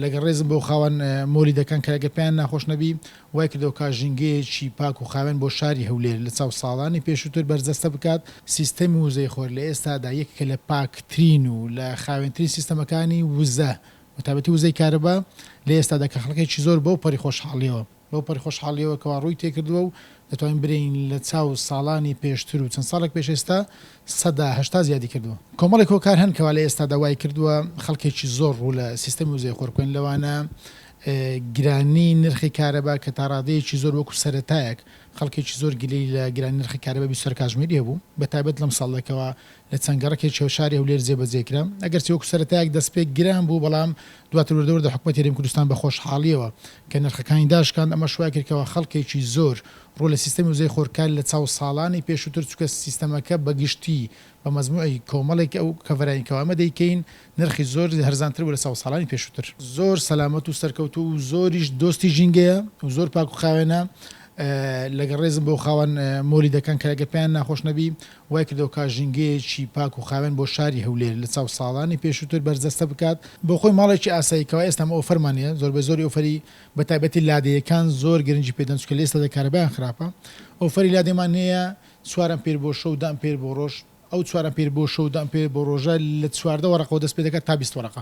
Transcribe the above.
لەگەڵ ڕێزم بۆ خاوەن مۆلی دەکەن کە ئەگەر پێیان ناخۆش نەبی وای کردەوە کاژینگەیەکی پاک و خاوێن بۆ شاری هەولێر لە چاو ساڵانی پێشووتر بەرجەستە بکات سیستەمی وزەی خۆر لە ئێستادا یەکێکە لە پاکترین و لە خاوێنترین سیستەمەکانی وزە وتابەتی وزەی کارەبا لە ئێستادا کە خەڵکێکی زۆر بەو پەری خۆشحاڵیەوە کەوا ڕووی تێکردووە و دەتوانین برین لە چاو ساڵانی پێشتر و چەند ساڵێک پێش ئێستا 180 زیادی کردووە کۆمەڵێک هۆکار هەن کەوا لە ئێستا داوای کردووە خەڵکێکی زۆر ڕوو لە سیستەمی وزەی خۆر بکەن لەوانە گرانی نرخی کارەبا کە تا ڕادەیەکی زۆر وەکو سەرەتایەک خەڵکێکی زۆر گلەی لە گرانی نرخی کارەبا بیست کاتژمێری هەبوو بەتایبەت لەم ساڵێکەوە لە چەنگەڕێکی شاری هەولێر جێبەجێکرا ئەگەر چی وەکو سەرەتایەک دەست پێ گران بوو بەڵام دواتر وەردەوردە حکوومەتی هەرێمی کوردستان بە خۆشحاڵیەوە کە نرخەکانی داشکاند ئەمە شوای کردکەوە خەڵکێکی زۆر ڕۆ لە سیستەمی وزەی خۆرکار لە چاو ساڵانی پێشووتر چووکە سیستەمەکە بەگشتی بە مەزموعی کۆمەڵێک ئەو کەڤەرانیکەوە ئەمە دەیکەین نرخی زۆر هەرزانتر بوو لە چاو ساڵانی پێشووتر زۆر سەلامەت و سەرکەوتو و زۆریش دۆستی ژینگەیە و زۆر پاک و خاوێنە لەگەڵ ڕێزم بۆ خاوەن مۆلی دەکەن کە ئەگەر پێیان ناخۆش نەبی وای کردەوە کاژینگەیەکی پاک و خاوێن بۆ شاری هەولێر لە چاو ساڵانی پێشووتر بەرجەستە بکات بۆ خۆی ماڵێکی ئاساییکەوە ئێستا ئەمە ئۆفەرمانە زۆر بە زۆری ئۆفەری بەتایبەتی لادەیەکان زۆر گرنگی پێدەن چونکە لە ئێستا کارەبایان خراپە ئۆفەری لادێمان هەیە 4 ئەمپێر بۆ شەو 10 ئەمپێر بۆ ڕۆژ ئەو 4 ئەمپێر بۆ شەو 10 ئەمپێر بۆ ڕۆژە لە 14 وەرەقەوە دەست پێ دەکات تا 20 وەرەقە